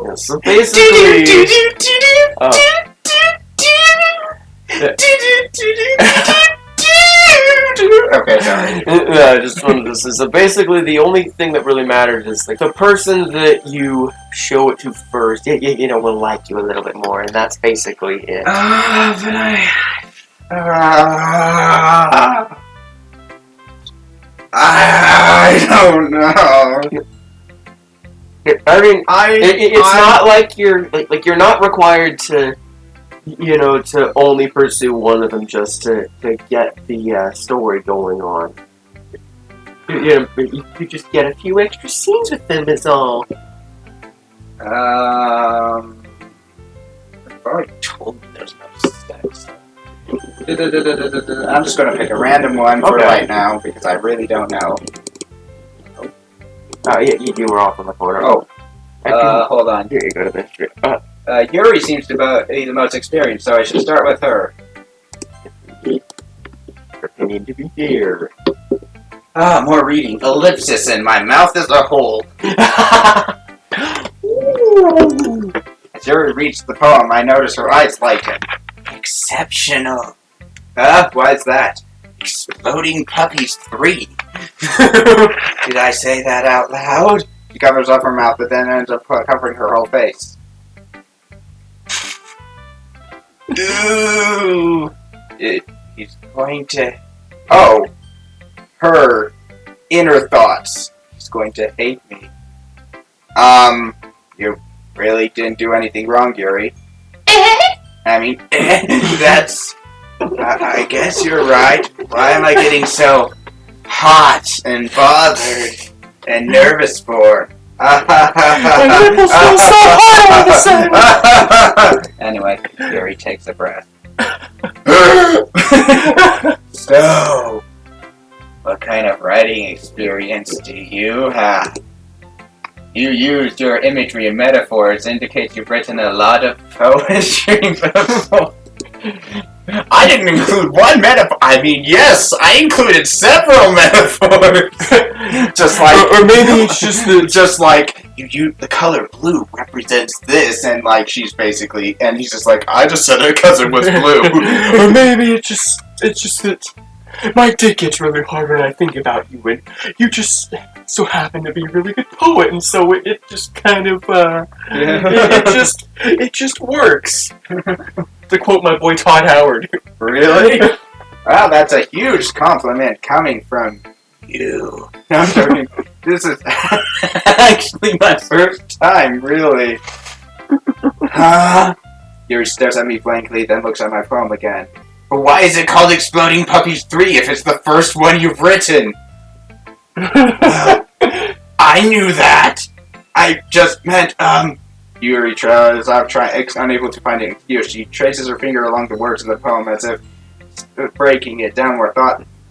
Yeah, so basically, Okay, sorry. I just wanted to say, so basically the only thing that really matters is like the person that you show it to first, will like you a little bit more, and that's basically it. But I don't know. I mean, it's not like you're you're not required to, to only pursue one of them just to get the story going on. You just get a few extra scenes with them is all. I've already told you there's no sex. I'm just gonna pick a random one for right now because I really don't know. Oh, yeah, you were off in the corner. Oh, hold on. Here you go to this. Yuri seems to be the most experienced, so I should start with her. Opinion to be here. More reading. Ellipsis and my mouth is a hole. As Yuri reads the poem, I notice her eyes lighten. Exceptional. Why is that? Exploding Puppies 3. Did I say that out loud? She covers up her mouth, but then ends up covering her whole face. Ooh! He's going to... Oh! Her inner thoughts. He's going to hate me. You really didn't do anything wrong, Yuri. I mean, that's... I guess you're right. Why am I getting so hot and bothered and nervous for? My nipples feel so hot all of a sudden. Anyway, Yuri takes a breath. So, what kind of writing experience do you have? You used your imagery and metaphors indicates you've written a lot of poetry before. I didn't include one metaphor. I mean, yes, I included several metaphors. Just like, or maybe it's just just like the color blue represents this, and like she's basically, and he's just like, I just said it because it was blue. Or maybe it's just that my dick gets really hard when I think about you, and you just so happen to be a really good poet, and so it just kind of it just works. To quote my boy Todd Howard. Really? Wow, that's a huge compliment coming from you. No, I'm joking. This is actually my first time, really. Yuri stares at me blankly, then looks at my poem again. But why is it called Exploding Puppies 3 if it's the first one you've written? I knew that! I just meant, Yuri tries, unable to find an excuse. She traces her finger along the words of the poem as if breaking it down more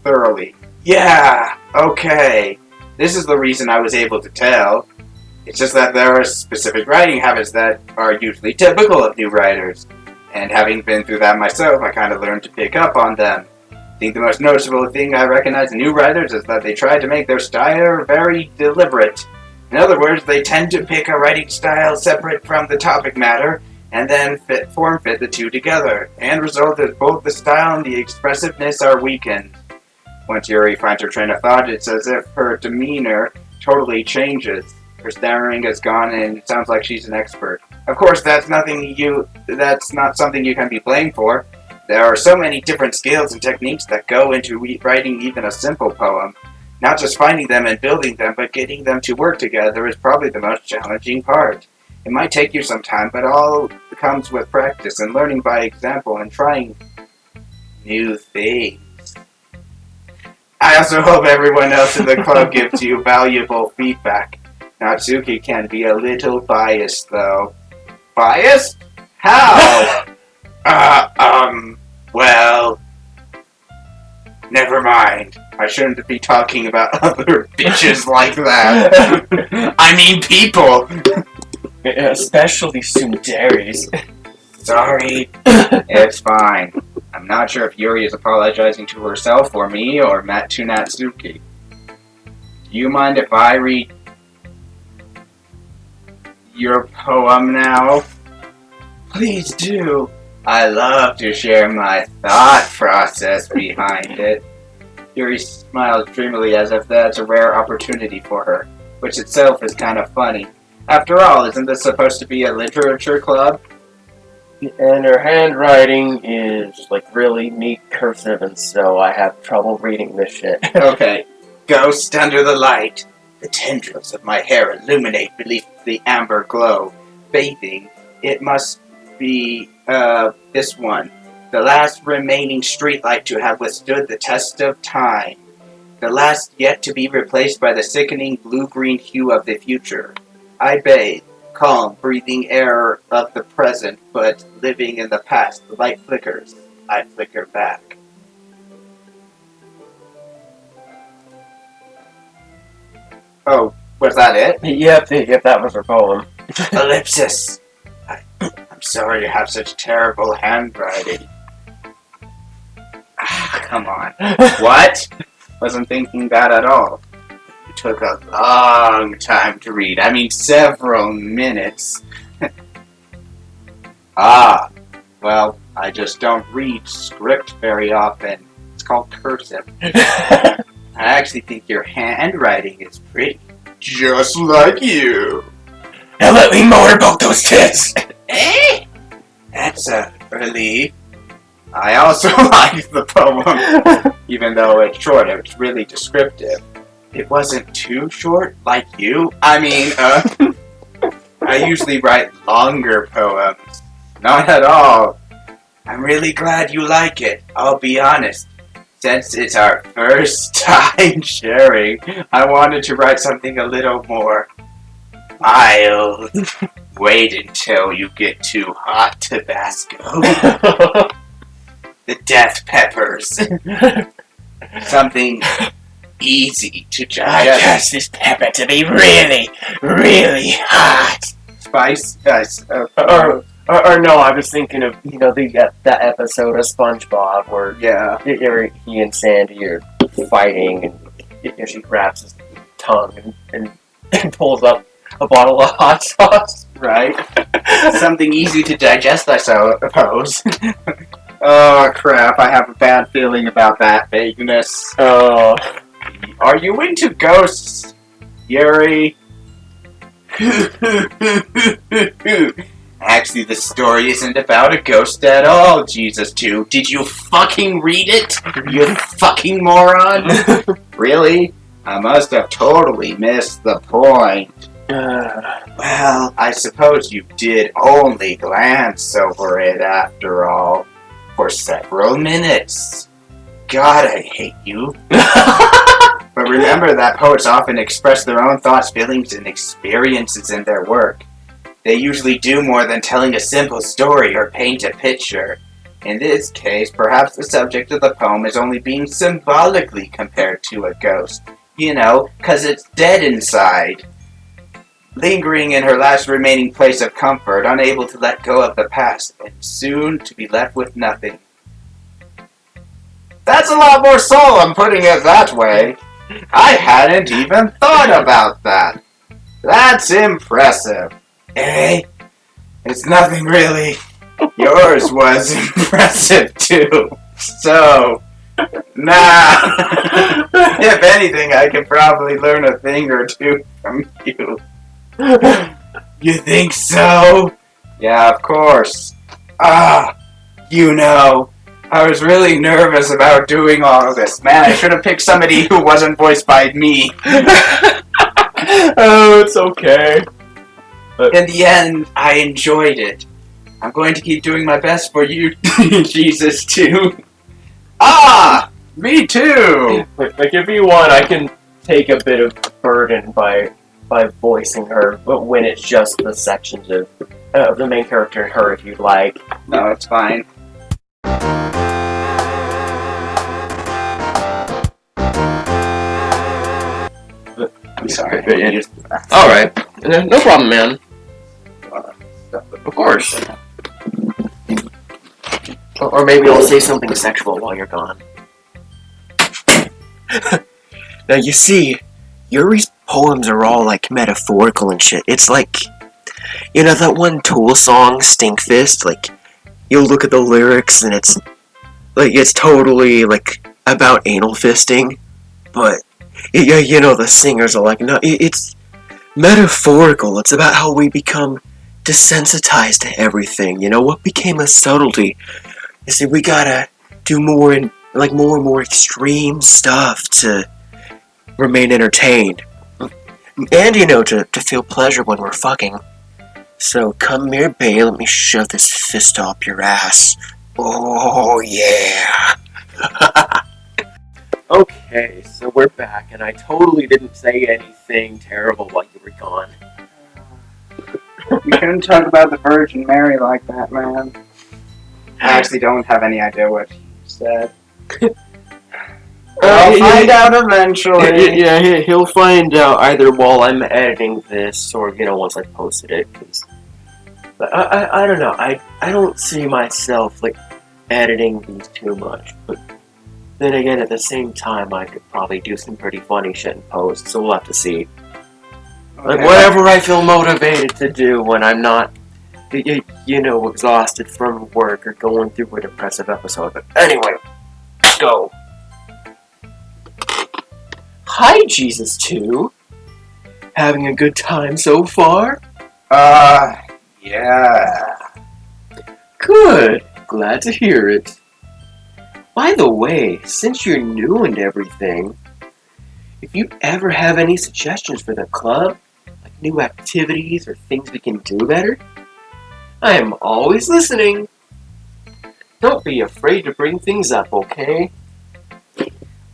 thoroughly. Yeah, okay. This is the reason I was able to tell. It's just that there are specific writing habits that are usually typical of new writers. And having been through that myself, I kind of learned to pick up on them. I think the most noticeable thing I recognize in new writers is that they try to make their style very deliberate. In other words, they tend to pick a writing style separate from the topic matter, and then form fit the two together. And result is both the style and the expressiveness are weakened. Once Yuri finds her train of thought, it's as if her demeanor totally changes. Her stammering is gone, and it sounds like she's an expert. Of course, that's not something you can be blamed for. There are so many different skills and techniques that go into writing even a simple poem. Not just finding them and building them, but getting them to work together is probably the most challenging part. It might take you some time, but all comes with practice and learning by example and trying new things. I also hope everyone else in the club gives you valuable feedback. Natsuki can be a little biased, though. Biased? How? Well... Never mind. I shouldn't be talking about other bitches like that. I mean people. Especially tsunderes. Sorry. It's fine. I'm not sure if Yuri is apologizing to herself or me or to Natsuki. Do you mind if I read your poem now? Please do. I love to share my thought process behind it. Yuri smiles dreamily as if that's a rare opportunity for her, which itself is kind of funny. After all, isn't this supposed to be a literature club? And her handwriting is like really neat cursive, and so I have trouble reading this shit. Okay. Ghost under the light. The tendrils of my hair illuminate beneath the amber glow. Bathing. It must be, this one. The last remaining streetlight to have withstood the test of time. The last yet to be replaced by the sickening blue-green hue of the future. I bathe, calm, breathing air of the present, but living in the past. The light flickers. I flicker back. Oh, was that it? Yep, that was her poem. Ellipsis. I'm sorry to have such terrible handwriting. Come on. What? Wasn't thinking that at all. It took a long time to read. I mean, several minutes. Well, I just don't read script very often. It's called cursive. I actually think your handwriting is pretty. Just like you. Now let me motorboat those tits! Eh? That's a relief. I also like the poem. Even though it's short, it's really descriptive. It wasn't too short, like you. I mean, I usually write longer poems. Not at all. I'm really glad you like it, I'll be honest. Since it's our first time sharing, I wanted to write something a little more mild. Wait until you get to hot Tabasco. The death peppers. Something easy to digest. I guess this pepper to be really, really hot. Spice? Or no, I was thinking of, that episode of SpongeBob where he and Sandy are fighting, and she grabs his tongue and pulls up a bottle of hot sauce. Right? Something easy to digest, I suppose. Oh, crap. I have a bad feeling about that vagueness. Oh. Are you into ghosts, Yuri? Actually, the story isn't about a ghost at all, Jesus 2. Did you fucking read it? You fucking moron? Really? I must have totally missed the point. Well, I suppose you did only glance over it after all. For several minutes. God, I hate you. But remember that poets often express their own thoughts, feelings, and experiences in their work. They usually do more than telling a simple story or paint a picture. In this case, perhaps the subject of the poem is only being symbolically compared to a ghost. You know, 'cause it's dead inside. Lingering in her last remaining place of comfort, unable to let go of the past, and soon to be left with nothing. That's a lot more solemn, putting it that way. I hadn't even thought about that. That's impressive. Eh? It's nothing really. Yours was impressive too. So, nah. If anything, I could probably learn a thing or two from you. You think so? Yeah, of course. I was really nervous about doing all of this. Man, I should have picked somebody who wasn't voiced by me. Oh, it's okay. But in the end, I enjoyed it. I'm going to keep doing my best for you, Jesus, too. Me too! Like, if you want, I can take a bit of burden by voicing her, but when it's just the sections of the main character and her, if you'd like. No, it's fine. I'm sorry. Alright. No problem, man. Of course. Or maybe I'll say something sexual while you're gone. Now you see, Yuri's poems are all like metaphorical and shit. It's like, you know that one Tool song, Stinkfist? Like, you'll look at the lyrics and it's totally like about anal fisting, but you know the singers are like, no, it's metaphorical. It's about how we become desensitized to everything. You know what became a subtlety? You see, we gotta do more and more extreme stuff to remain entertained, and you know to feel pleasure when we're fucking. So come here, babe. Let me shove this fist up your ass. Oh yeah. Okay, so we're back, and I totally didn't say anything terrible while you were gone. You couldn't talk about the Virgin Mary like that, man. I actually don't have any idea what you said. I'll find out eventually. Yeah, he'll find out either while I'm editing this or, you know, once I posted it. But I don't know. I don't see myself, like, editing these too much. But then again, at the same time, I could probably do some pretty funny shit in post, so we'll have to see. Okay. Like, whatever I feel motivated to do when I'm not, you know, exhausted from work or going through a depressive episode. But anyway, go. Hi, Jesus 2. Having a good time so far? Yeah. Good. Glad to hear it. By the way, since you're new and everything, if you ever have any suggestions for the club, like new activities or things we can do better, I am always listening. Don't be afraid to bring things up, okay?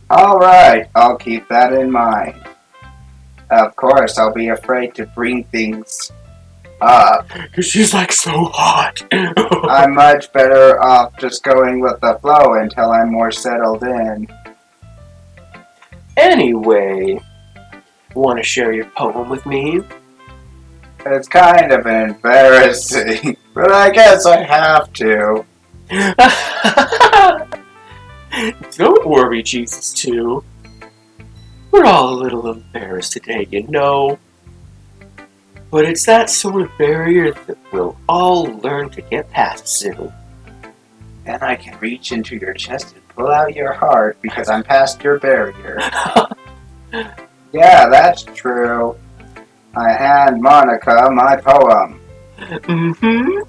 Alright, I'll keep that in mind. Of course, I'll be afraid to bring things up. She's like so hot. I'm much better off just going with the flow until I'm more settled in. Anyway, want to share your poem with me? It's kind of embarrassing, but I guess I have to. Don't worry, Jesus 2. We're all a little embarrassed today, you know. But it's that sort of barrier that we'll all learn to get past soon. Then I can reach into your chest and pull out your heart because I'm past your barrier. Yeah, that's true. I hand Monica my poem. Mm-hmm.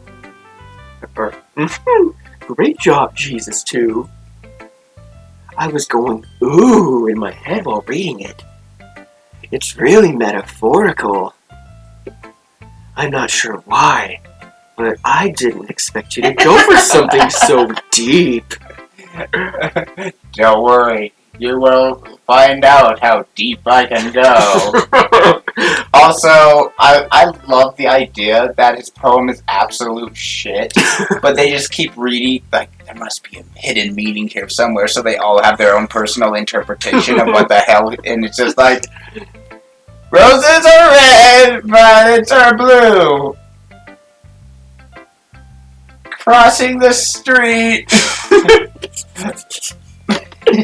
Great job, Jesus 2. I was going ooh in my head while reading it. It's really metaphorical. I'm not sure why, but I didn't expect you to go for something so deep. Don't worry, you will find out how deep I can go. Also, I love the idea that his poem is absolute shit, but they just keep reading, like, there must be a hidden meaning here somewhere, so they all have their own personal interpretation of what the hell, and it's just like, roses are red, violets are blue. Crossing the street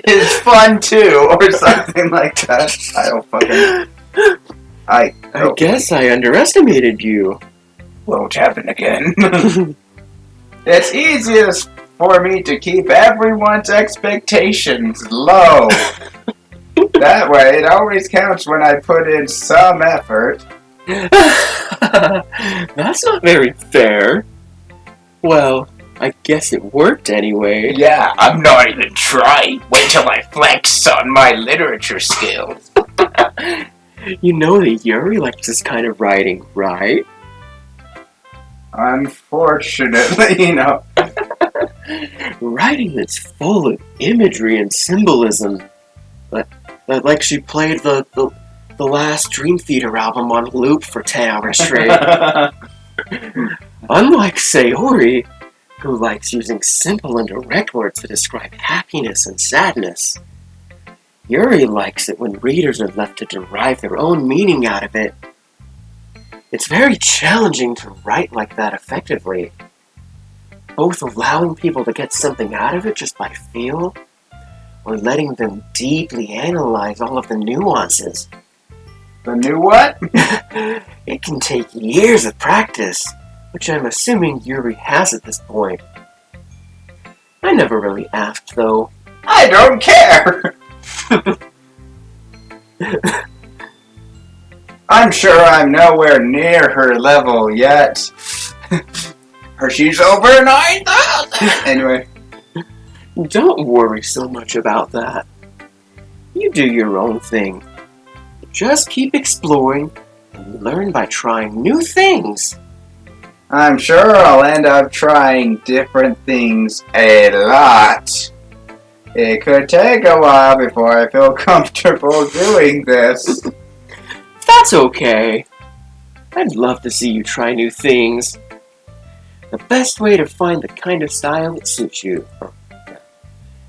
is fun too, or something like that. I don't fucking... I guess I underestimated you. Won't happen again. It's easiest for me to keep everyone's expectations low. That way, it always counts when I put in some effort. That's not very fair. Well, I guess it worked anyway. Yeah, I'm not even trying. Wait till I flex on my literature skills. You know that Yuri likes this kind of writing, right? Unfortunately, you know. Writing that's full of imagery and symbolism. Like she played the last Dream Theater album on loop for 10 hours straight. Unlike Sayori, who likes using simple and direct words to describe happiness and sadness, Yuri likes it when readers are left to derive their own meaning out of it. It's very challenging to write like that effectively, both allowing people to get something out of it just by feel, or letting them deeply analyze all of the nuances. The new what? It can take years of practice, which I'm assuming Yuri has at this point. I never really asked, though. I don't care! I'm sure I'm nowhere near her level yet. She's over 9,000! Anyway. Don't worry so much about that. You do your own thing. Just keep exploring and learn by trying new things. I'm sure I'll end up trying different things a lot. It could take a while before I feel comfortable doing this. That's okay. I'd love to see you try new things. The best way to find the kind of style that suits you.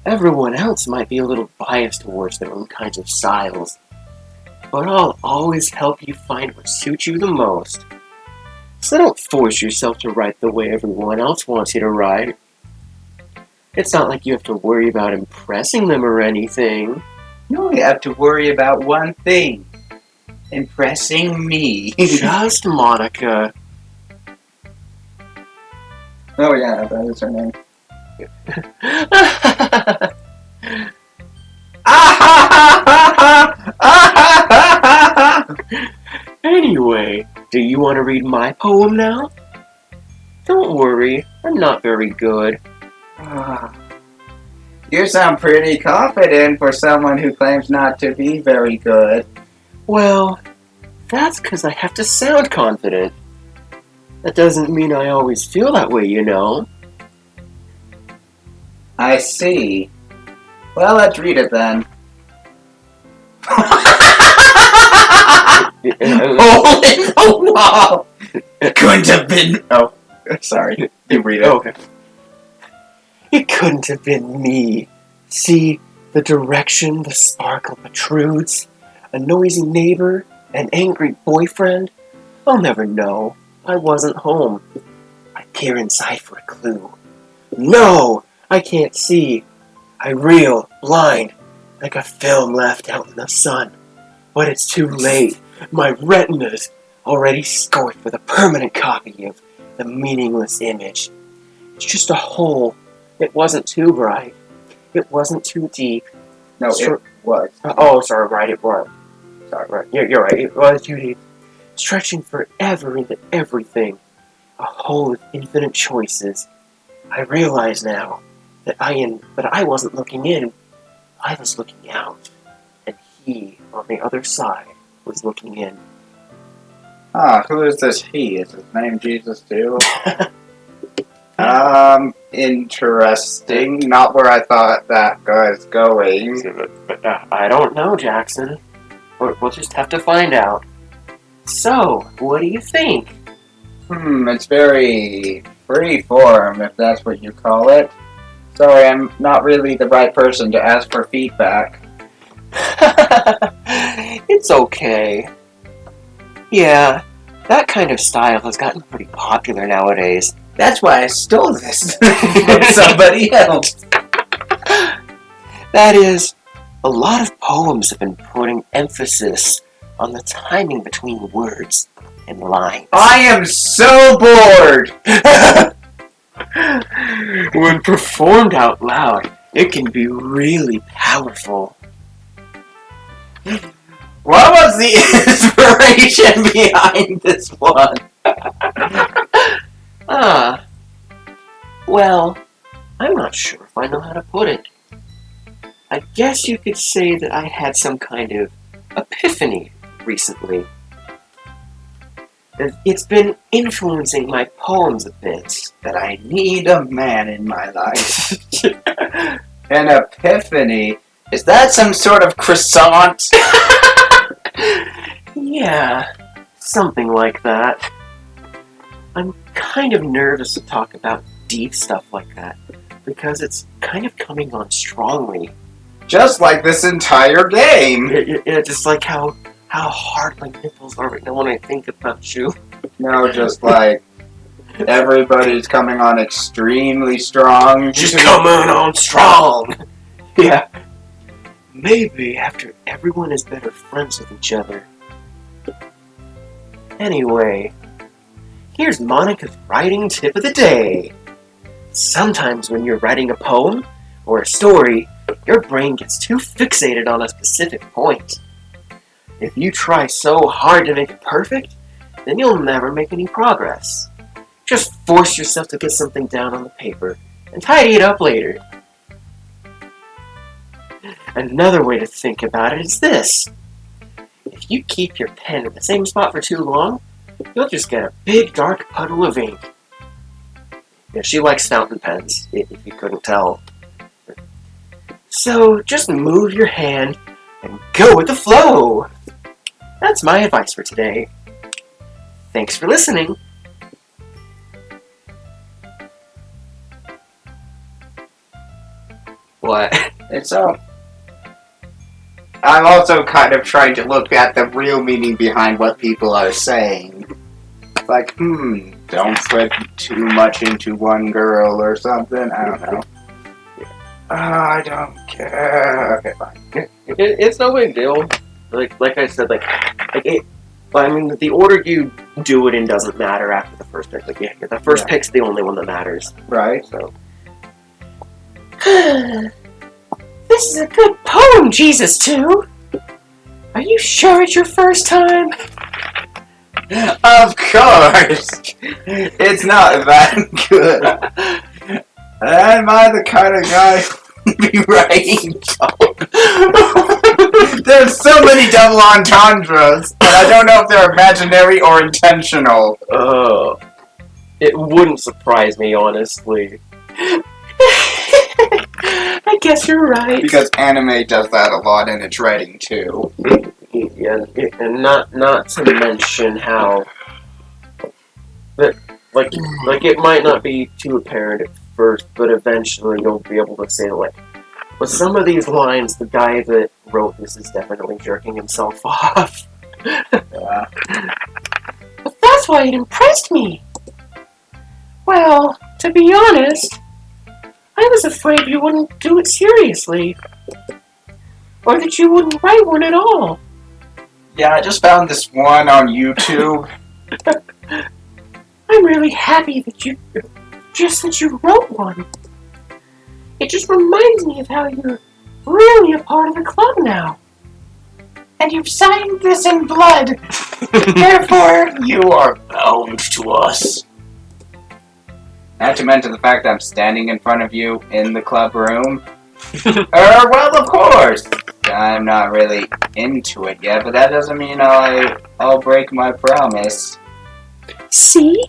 Everyone else might be a little biased towards their own kinds of styles, but I'll always help you find what suits you the most. So don't force yourself to write the way everyone else wants you to write. It's not like you have to worry about impressing them or anything. You only have to worry about one thing. Impressing me. Just Monica. Oh yeah, that is her name. Anyway, do you want to read my poem now? Don't worry, I'm not very good. You sound pretty confident for someone who claims not to be very good. Well, that's because I have to sound confident. That doesn't mean I always feel that way, you know. I see. Well, let's read it then. Hole in the wall! It couldn't have been... Oh, sorry. You read it. Okay. It couldn't have been me. See, the direction the sparkle protrudes, a noisy neighbor, an angry boyfriend. I'll never know. I wasn't home. I peer inside for a clue. No! I can't see. I reel, blind, like a film left out in the sun. But it's too late. My retina's already scorched with a permanent copy of the meaningless image. It's just a hole. It wasn't too bright. It wasn't too deep. No, it was. Sorry, right, it was. Sorry, right. You're right, it was too deep. Stretching forever into everything. A hole of infinite choices. I realize now that I wasn't looking in. I was looking out. And he, on the other side, was looking in. Who is this he? Is his name Jesus too? Interesting. Not where I thought that guy's going. But I don't know, Jackson. We'll just have to find out. So, what do you think? It's very free-form, if that's what you call it. Sorry, I'm not really the right person to ask for feedback. It's okay. Yeah, that kind of style has gotten pretty popular nowadays. That's why I stole this from somebody else. That is, a lot of poems have been putting emphasis on the timing between words and lines. I am so bored! When performed out loud, it can be really powerful. What was the inspiration behind this one? Well, I'm not sure if I know how to put it. I guess you could say that I had some kind of epiphany recently. It's been influencing my poems a bit. That I need a man in my life. An epiphany? Is that some sort of croissant? Yeah, something like that. I'm kind of nervous to talk about deep stuff like that, because it's kind of coming on strongly. Just like this entire game! Yeah, just like how hard my nipples are right now when I think about you. No, just like everybody's coming on extremely strong. Just coming on strong! Yeah. Maybe after everyone is better friends with each other, Anyway, here's Monica's writing tip of the day. Sometimes when you're writing a poem or a story, your brain gets too fixated on a specific point. If you try so hard to make it perfect, then you'll never make any progress. Just force yourself to get something down on the paper and tidy it up later. Another way to think about it is this. If you keep your pen in the same spot for too long, you'll just get a big dark puddle of ink. Yeah, she likes fountain pens, if you couldn't tell. So just move your hand and go with the flow. That's my advice for today. Thanks for listening. What? I'm also kind of trying to look at the real meaning behind what people are saying. Like, don't put too much into one girl or something. I don't know. I don't care. Okay, fine. It's no big deal. Like I said, the order you do it in doesn't matter after the first pick. The first pick's the only one that matters. Right. So. This is a good poem, Jesus, too. Are you sure it's your first time? Of course! It's not that good. Am I the kind of guy who be writing There's so many double entendres, but I don't know if they're imaginary or intentional. It wouldn't surprise me, honestly. I guess you're right. Because anime does that a lot in its writing too. Yeah, and not to mention how that it might not be too apparent at first, but eventually you'll be able to say with some of these lines, the guy that wrote this is definitely jerking himself off. Yeah. But that's why it impressed me. Well, to be honest, I was afraid you wouldn't do it seriously. Or that you wouldn't write one at all. Yeah, I just found this one on YouTube. I'm really happy that you wrote one. It just reminds me of how you're really a part of the club now. And you've signed this in blood. Therefore, You are bound to us. Not to mention the fact that I'm standing in front of you in the club room. Well, of course. I'm not really into it yet, but that doesn't mean I'll break my promise. see?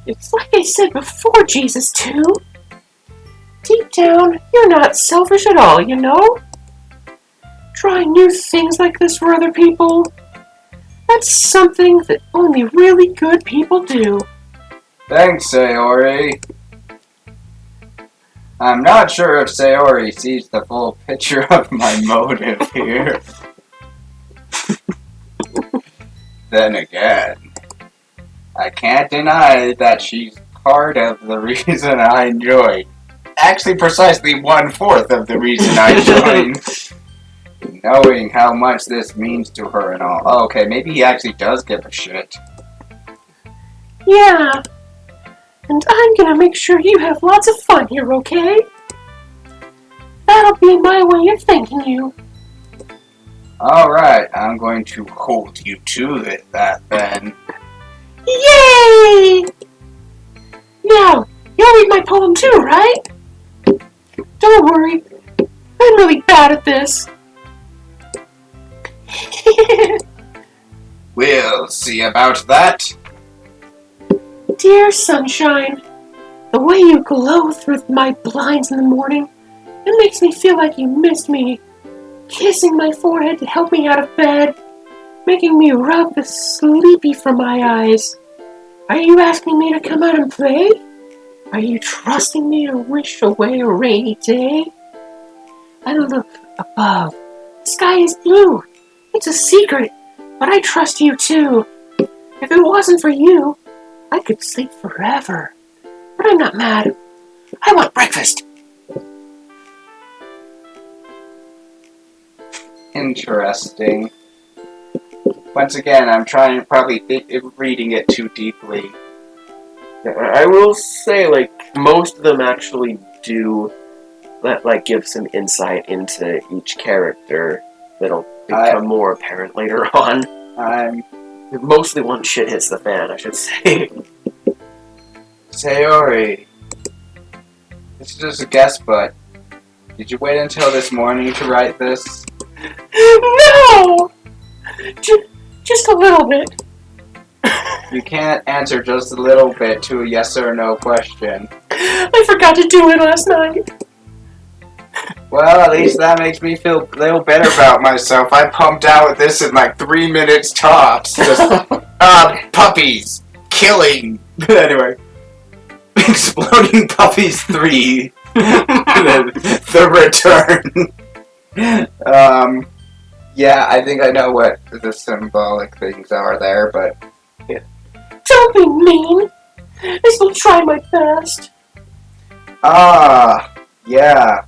It's like I said before, Jesus, too. Deep down, you're not selfish at all, you know? Trying new things like this for other people, that's something that only really good people do. Thanks, Sayori. I'm not sure if Sayori sees the full picture of my motive here. Then again, I can't deny that she's part of the reason I joined. Actually, precisely 1/4 of the reason I joined. Knowing how much this means to her and all. Oh, okay, maybe he actually does give a shit. Yeah. And I'm gonna make sure you have lots of fun here, okay? That'll be my way of thanking you. Alright, I'm going to hold you to that then. Yay! Now, you'll read my poem too, right? Don't worry, I'm really bad at this. We'll see about that. Dear sunshine, the way you glow through my blinds in the morning, it makes me feel like you missed me. Kissing my forehead to help me out of bed, making me rub the sleepy from my eyes. Are you asking me to come out and play? Are you trusting me to wish away a rainy day? I look above. The sky is blue. It's a secret, but I trust you too. If it wasn't for you, I could sleep forever. But I'm not mad. I want breakfast. Interesting. Once again, I'm trying to probably reading it too deeply. I will say, like, most of them actually do, like, give some insight into each character that'll become more apparent later on. Mostly once shit hits the fan, I should say. Sayori, this is just a guess, but did you wait until this morning to write this? No! Just a little bit. You can't answer just a little bit to a yes or no question. I forgot to do it last night. Well, at least that makes me feel a little better about myself. I pumped out with this in like 3 minutes tops. Just, puppies. Killing. Anyway. Exploding Puppies 3. The return. Yeah, I think I know what the symbolic things are there, but... Yeah. Don't be mean. I still try my best. Yeah.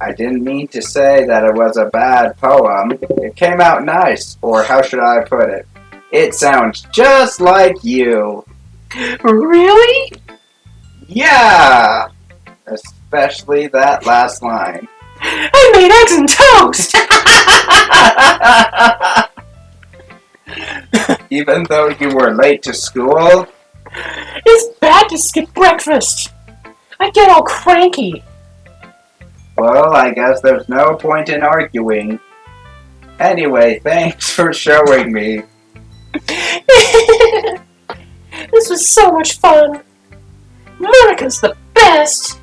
I didn't mean to say that it was a bad poem. It came out nice, or how should I put it? It sounds just like you. Really? Yeah! Especially that last line. I made eggs and toast! Even though you were late to school? It's bad to skip breakfast. I get all cranky. Well, I guess there's no point in arguing. Anyway, thanks for showing me. This was so much fun. Monica's the best.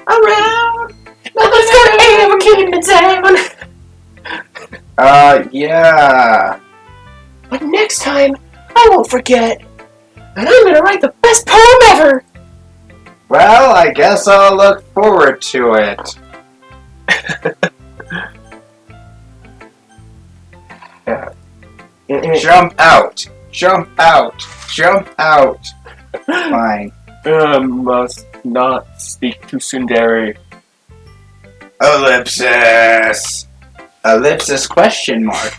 Around. Let's go to AM keeping it down. Yeah. But next time, I won't forget. And I'm gonna write the best poem ever. Well, I guess I'll look forward to it. Jump out! Jump out! Jump out! Fine. Must not speak to Sundari. Ellipsis! Ellipsis question mark.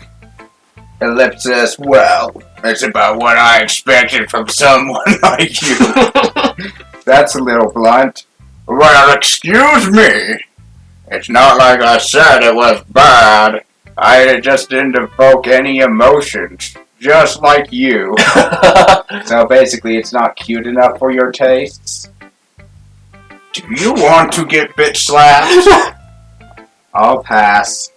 Ellipsis, well, it's about what I expected from someone like you. That's a little blunt. Well, excuse me. It's not like I said it was bad. I just didn't evoke any emotions. Just like you. So basically, it's not cute enough for your tastes? Do you want to get bitch slapped? I'll pass.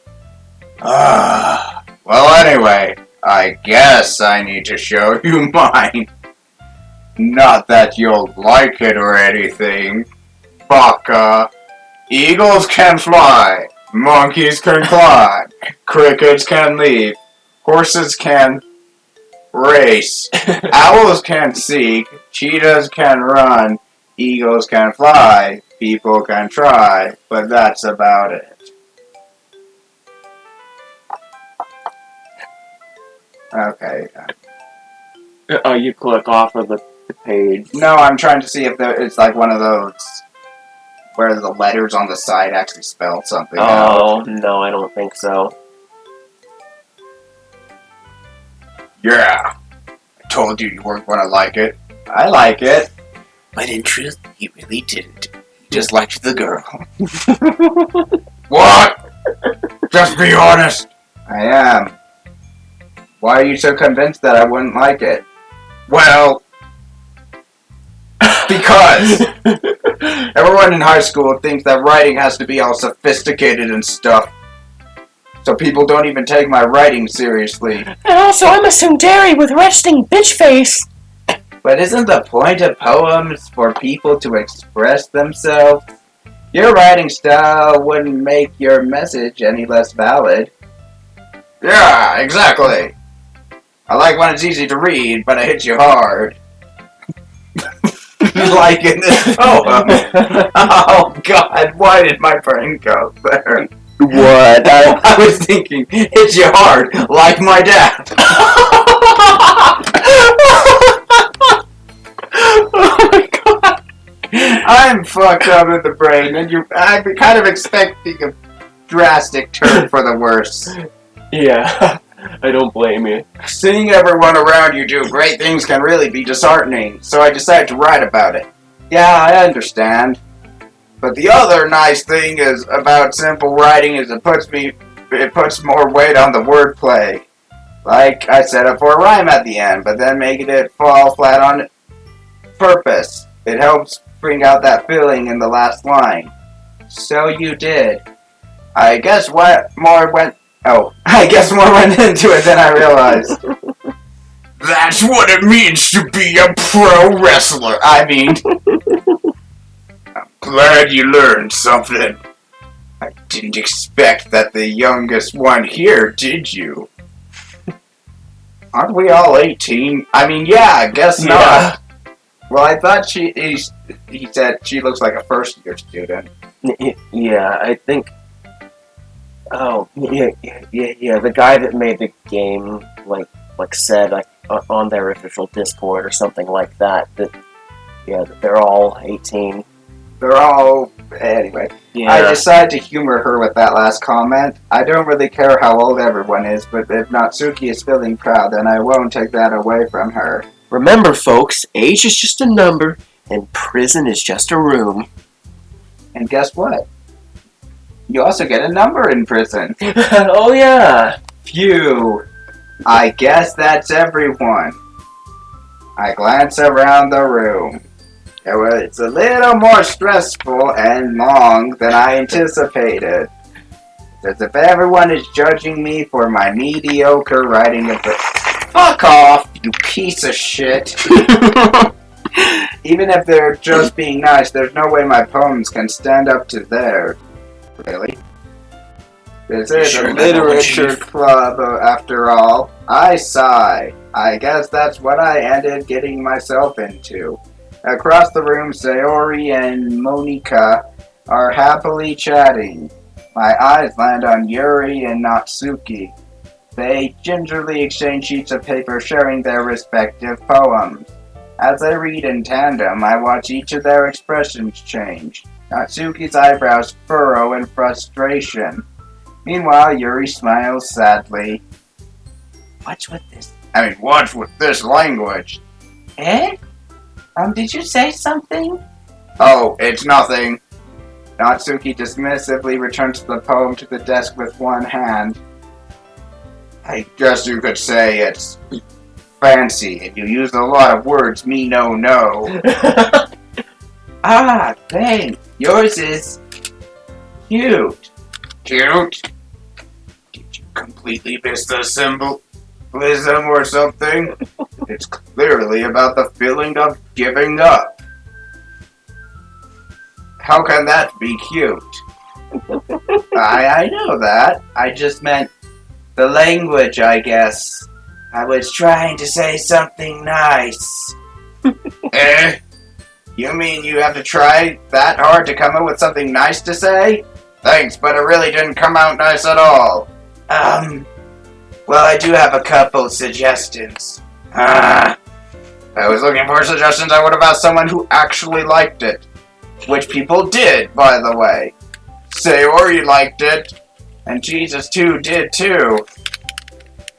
Well, anyway, I guess I need to show you mine. Not that you'll like it or anything. Baka. Eagles can fly. Monkeys can climb. Crickets can leap. Horses can race. Owls can seek. Cheetahs can run. Eagles can fly. People can try. But that's about it. Okay. You click off of the page. No, I'm trying to see if it's like one of those where the letters on the side actually spell something out. No, I don't think so. Yeah. I told you weren't going to like it. I like it. But in truth, he really didn't. He just liked the girl. What? Just be honest. I am. Why are you so convinced that I wouldn't like it? Well, because everyone in high school thinks that writing has to be all sophisticated and stuff. So people don't even take my writing seriously. And also, I'm a tsundere with resting bitch face. But isn't the point of poems for people to express themselves? Your writing style wouldn't make your message any less valid. Yeah, exactly. I like when it's easy to read, but it hits you hard. Like in this poem. Oh God, why did my brain go there? What? I was thinking, hits you hard, like my dad. Oh my god. I'm fucked up in the brain, and I'm kind of expecting a drastic turn for the worse. Yeah. I don't blame you. Seeing everyone around you do great things can really be disheartening, so I decided to write about it. Yeah, I understand. But the other nice thing is about simple writing is it puts more weight on the wordplay. Like, I set up for a rhyme at the end, but then making it fall flat on purpose. It helps bring out that feeling in the last line. So you did. I guess more went into it than I realized. That's what it means to be a pro wrestler. I mean, I'm glad you learned something. I didn't expect that the youngest one here, did you? Aren't we all 18? I mean, yeah, I guess not. Well, I thought he said she looks like a first-year student. Yeah, I think... Oh, yeah, the guy that made the game, like said, like, on their official Discord or something like that, that they're all 18. They're all... Anyway, Yeah. I decided to humor her with that last comment. I don't really care how old everyone is, but if Natsuki is feeling proud, then I won't take that away from her. Remember, folks, age is just a number, and prison is just a room. And guess what? You also get a number in prison. Oh, yeah. Phew. I guess that's everyone. I glance around the room. It's a little more stressful and long than I anticipated. As if everyone is judging me for my mediocre writing ability. Fuck off, you piece of shit. Even if they're just being nice, there's no way my poems can stand up to theirs. Really? This is a literature club, after all. I sigh. I guess that's what I ended getting myself into. Across the room, Sayori and Monika are happily chatting. My eyes land on Yuri and Natsuki. They gingerly exchange sheets of paper sharing their respective poems. As they read in tandem, I watch each of their expressions change. Natsuki's eyebrows furrow in frustration. Meanwhile, Yuri smiles sadly. What's with this language? Eh? Did you say something? Oh, it's nothing. Natsuki dismissively returns the poem to the desk with one hand. I guess you could say it's fancy, and you use a lot of words me no know. Ah, thanks. Yours is cute. Cute? Did you completely miss the symbolism or something? It's clearly about the feeling of giving up. How can that be cute? I know that. I just meant the language, I guess. I was trying to say something nice. Eh? You mean you have to try that hard to come up with something nice to say? Thanks, but it really didn't come out nice at all. Well, I do have a couple suggestions. I was looking for suggestions. I would have asked someone who actually liked it. Which people did, by the way. Sayori liked it. And Jesus, too, did too.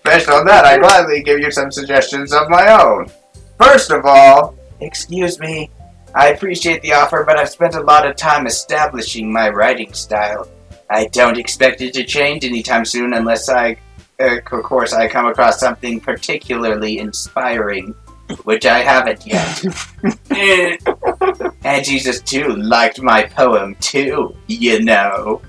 Based on that, I gladly give you some suggestions of my own. First of all, excuse me, I appreciate the offer, but I've spent a lot of time establishing my writing style. I don't expect it to change anytime soon unless of course, I come across something particularly inspiring, which I haven't yet. And Jesus, too, liked my poem, too, you know.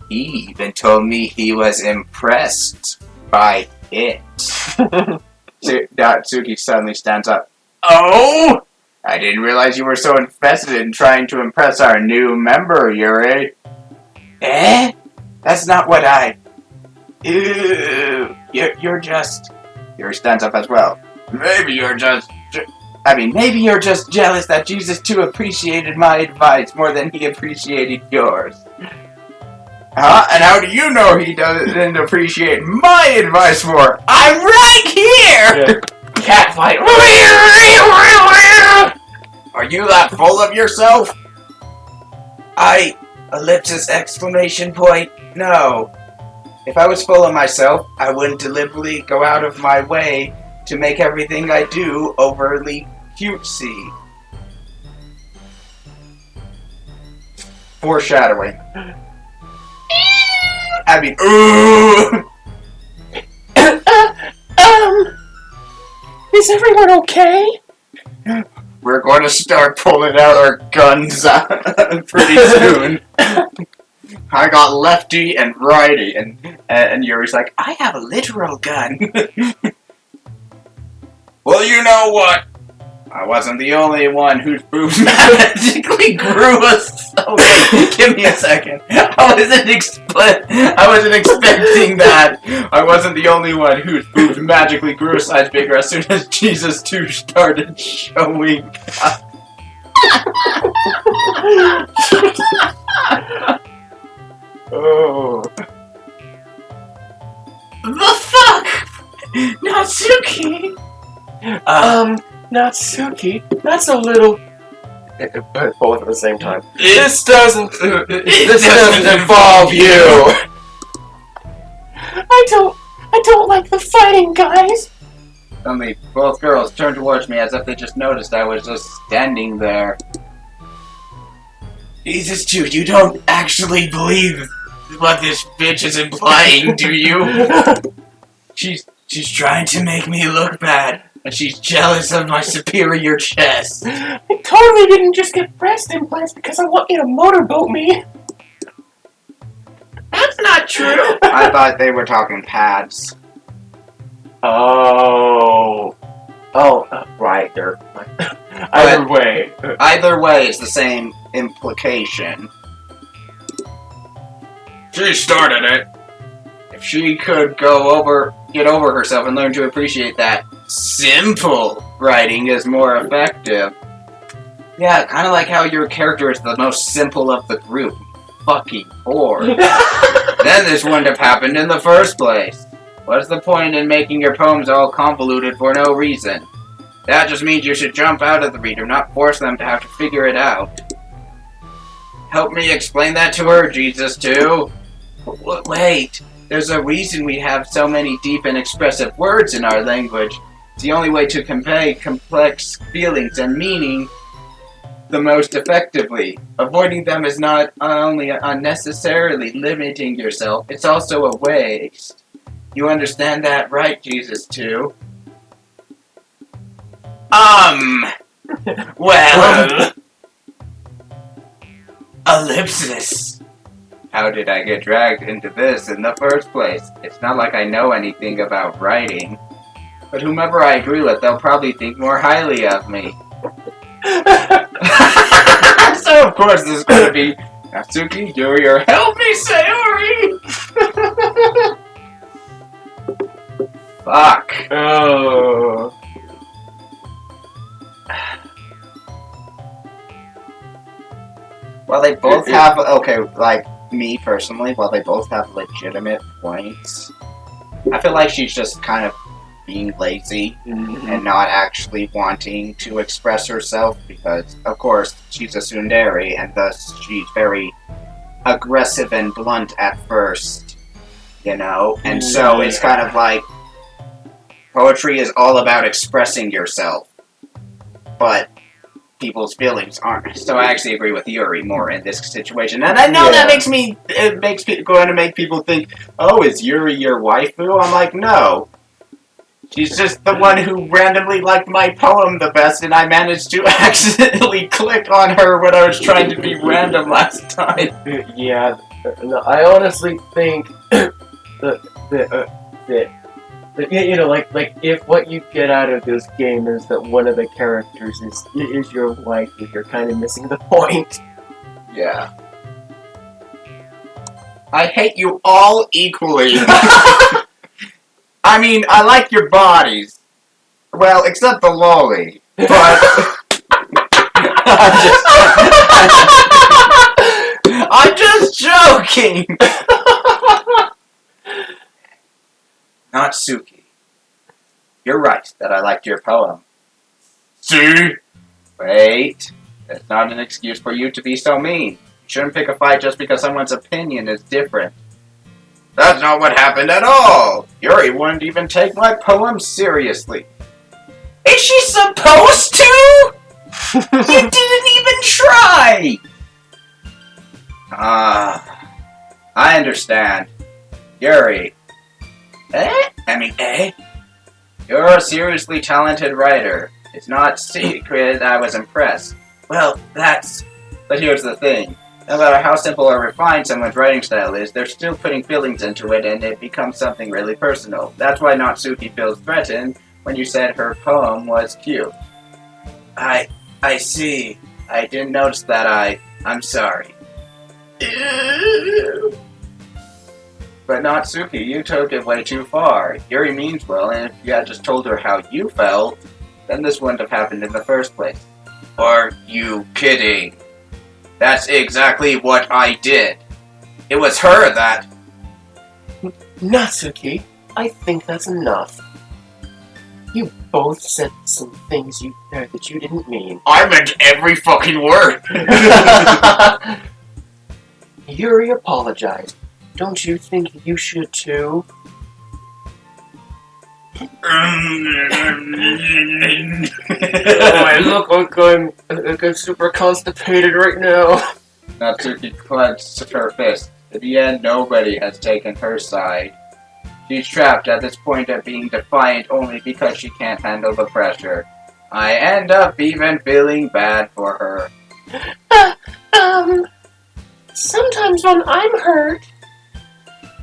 He even told me he was impressed by it. Natsuki suddenly stands up. Oh! I didn't realize you were so invested in trying to impress our new member, Yuri. Eh? That's not what I... Ew. You're just... Yuri stands up as well. Maybe you're just jealous that Jesus too appreciated my advice more than he appreciated yours. Huh? And how do you know he didn't appreciate my advice more? I'm right here! Yeah. Catfight. Are you that full of yourself? Ellipsis exclamation point, no. If I was full of myself, I wouldn't deliberately go out of my way to make everything I do overly cutesy. Foreshadowing. I mean, ooh! Is everyone okay? We're going to start pulling out our guns pretty soon. I got lefty and righty, and Yuri's like, I have a literal gun. Well, you know what? I wasn't the only one whose boobs magically grew us. Okay, give me a second. I wasn't expecting that. I wasn't the only one whose boobs magically grew a size bigger as soon as Jesus 2 started showing. Oh. The fuck? Natsuki? Natsuki, that's a little... Both at the same time. This doesn't involve you! I don't like the fighting, guys. Suddenly, both girls turned towards me as if they just noticed I was just standing there. Jesus, dude, you don't actually believe what this bitch is implying, do you? She's trying to make me look bad, and she's jealous of my superior chest. I totally didn't just get breast implants because I want you to motorboat me. That's not true. I thought they were talking pads. Oh, right, they're... Either way. Either way, it's the same implication. She started it. If she could get over herself and learn to appreciate that simple writing is more effective. Yeah, kind of like how your character is the most simple of the group. Fucking whore. Then this wouldn't have happened in the first place. What's the point in making your poems all convoluted for no reason? That just means you should jump out of the reader, not force them to have to figure it out. Help me explain that to her, Jesus, too. Wait, there's a reason we have so many deep and expressive words in our language. It's the only way to convey complex feelings and meaning the most effectively. Avoiding them is not only unnecessarily limiting yourself, it's also a waste. You understand that, right, Jesus, too? Well... Ellipsis. How did I get dragged into this in the first place? It's not like I know anything about writing. But whomever I agree with, they'll probably think more highly of me. So of course there's going to be Natsuki, Yuri, or help me, Sayori! Fuck. Oh... While they both have, like me personally, while they both have legitimate points, I feel like she's just kind of being lazy and not actually wanting to express herself because, of course, she's a tsundere and thus she's very aggressive and blunt at first, you know? And so it's kind of like poetry is all about expressing yourself, but people's feelings aren't. So I actually agree with Yuri more in this situation. And I know that makes going to make people think, oh, is Yuri your waifu? I'm like, no. She's just the one who randomly liked my poem the best, and I managed to accidentally click on her when I was trying to be random last time. Yeah, no, I honestly think you know, like if what you get out of this game is that one of the characters is your wife, you're kind of missing the point. Yeah. I hate you all equally. I mean, I like your bodies. Well, except the lolly. But I'm just joking. Natsuki, you're right that I liked your poem. See? Wait, that's not an excuse for you to be so mean. You shouldn't pick a fight just because someone's opinion is different. That's not what happened at all. Yuri wouldn't even take my poem seriously. Is she supposed to? You didn't even try! I understand. Yuri. You're a seriously talented writer. It's not secret I was impressed. Well, But here's the thing. No matter how simple or refined someone's writing style is, they're still putting feelings into it and it becomes something really personal. That's why Natsuki feels threatened when you said her poem was cute. I see. I didn't notice that. I'm sorry. But Natsuki, you took it way too far. Yuri means well, and if you had just told her how you felt, then this wouldn't have happened in the first place. Are you kidding? That's exactly what I did. It was her that... Natsuki, I think that's enough. You both said some things that you didn't mean. I meant every fucking word! Yuri apologized. Don't you think you should too? I look like I'm super constipated right now. Natsuki clenched her fist. In the end, nobody has taken her side. She's trapped at this point of being defiant only because she can't handle the pressure. I end up even feeling bad for her. Sometimes when I'm hurt,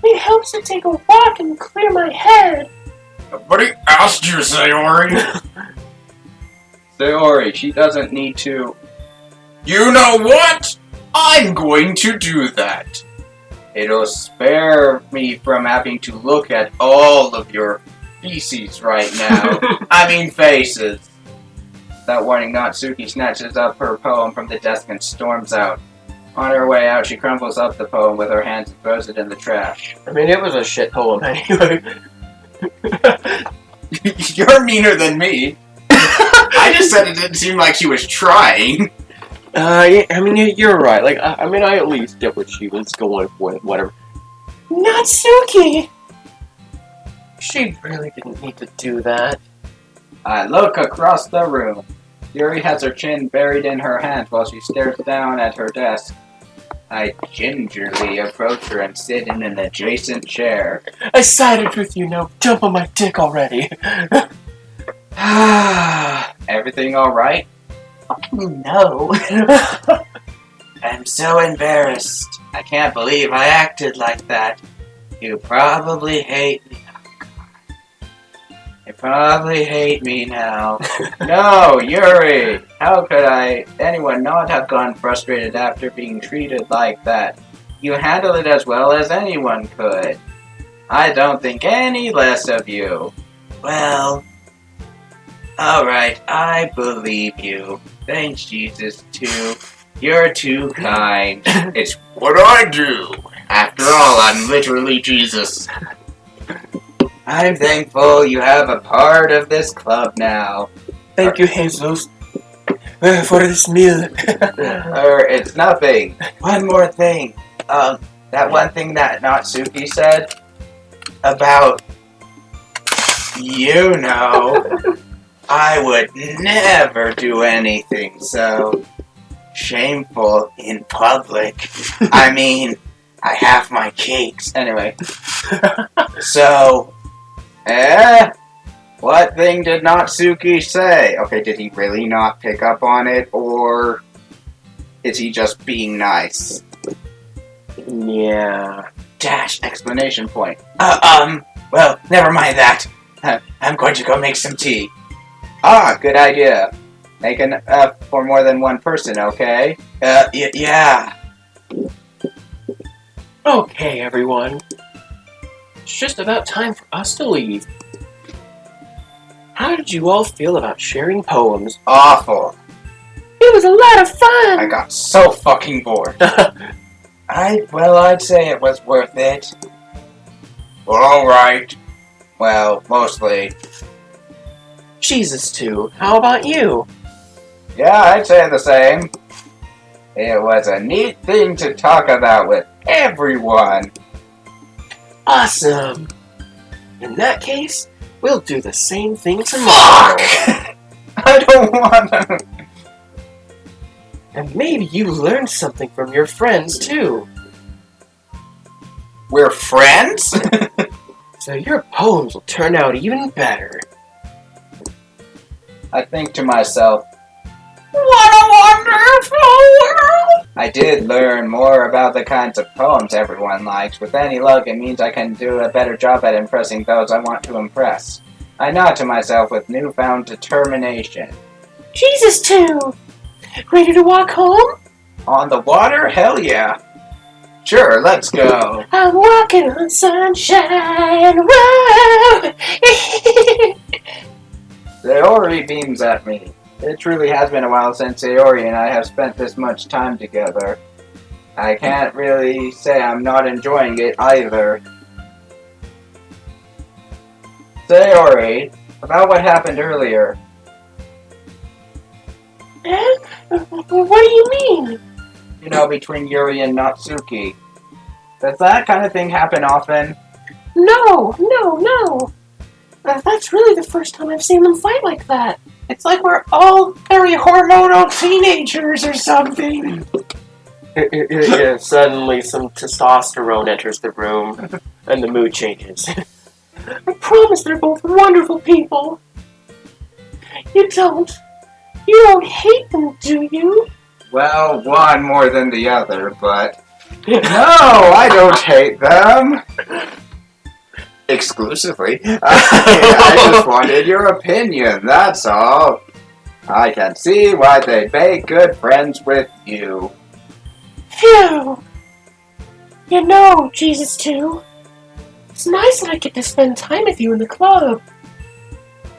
it helps to take a walk and clear my head. Nobody asked you, Sayori. Sayori, she doesn't need to... You know what? I'm going to do that. It'll spare me from having to look at all of your feces right now. I mean faces. Without warning, Natsuki snatches up her poem from the desk and storms out. On her way out, she crumbles up the poem with her hands and throws it in the trash. I mean, it was a shit poem anyway. You're meaner than me. I just said it didn't seem like she was trying. Yeah, I mean, you're right. Like, I mean, I at least get what she was going with, whatever. Natsuki! She really didn't need to do that. I look across the room. Yuri has her chin buried in her hands while she stares down at her desk. I gingerly approach her and sit in an adjacent chair. I sided with you, now jump on my dick already. Everything alright? No. I'm so embarrassed. I can't believe I acted like that. You probably hate me. You probably hate me now. No, Yuri! How could anyone not have gone frustrated after being treated like that? You handled it as well as anyone could. I don't think any less of you. Well, alright, I believe you. Thanks, Jesus, too. You're too kind. It's what I do. After all, I'm literally Jesus. I'm thankful you have a part of this club now. Thank you, Jesus, for this meal. It's nothing. One more thing. That one thing that Natsuki said about, you know, I would never do anything so shameful in public. I mean, I have my cakes. Anyway. So, what thing did Natsuki say? Okay, did he really not pick up on it, or is he just being nice? Yeah. Dash exclamation point. Well, never mind that. I'm going to go make some tea. Ah, good idea. Make enough for more than one person, okay? Yeah. Okay, everyone. It's just about time for us to leave. How did you all feel about sharing poems? Awful. It was a lot of fun! I got so fucking bored. I'd say it was worth it. Well, alright. Well, mostly. Jesus, too. How about you? Yeah, I'd say the same. It was a neat thing to talk about with everyone. Awesome! In that case, we'll do the same thing tomorrow. I don't want to. And maybe you learned something from your friends, too. We're friends? So your poems will turn out even better. I think to myself, What a wonderful world! I did learn more about the kinds of poems everyone likes. With any luck, it means I can do a better job at impressing those I want to impress. I nod to myself with newfound determination. Jesus, too! Ready to walk home? On the water? Hell yeah. Sure, let's go. I'm walking on sunshine. Whoa! Sayori beams at me. It truly has been a while since Sayori and I have spent this much time together. I can't really say I'm not enjoying it either. Sayori, about what happened earlier. What do you mean? You know, between Yuri and Natsuki. Does that kind of thing happen often? No. That's really the first time I've seen them fight like that. It's like we're all very hormonal teenagers or something. Yeah, suddenly some testosterone enters the room, and the mood changes. I promise they're both wonderful people. You don't hate them, do you? Well, one more than the other, but... No, I don't hate them! Exclusively. I just wanted your opinion, that's all. I can see why they'd make good friends with you. Phew! You know, Jesus too. It's nice that I get to spend time with you in the club.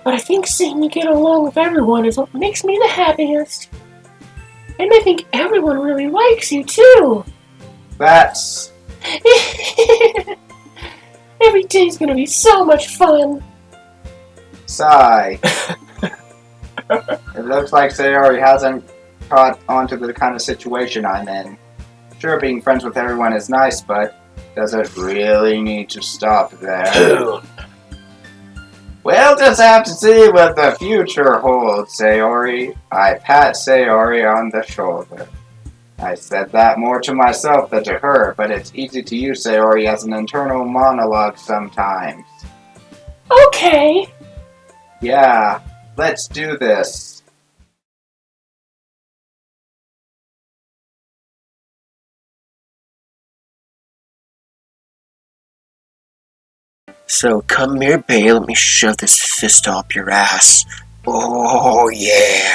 But I think seeing you get along with everyone is what makes me the happiest. And I think everyone really likes you too. That's... Every day's gonna be so much fun. Sigh. It looks like Sayori hasn't caught onto the kind of situation I'm in. Sure, being friends with everyone is nice, but does it really need to stop there? We'll just have to see what the future holds, Sayori. I pat Sayori on the shoulder. I said that more to myself than to her, but it's easy to use Sayori as an internal monologue sometimes. Okay. Yeah, let's do this. So come here, babe, let me shove this fist up your ass. Oh, yeah.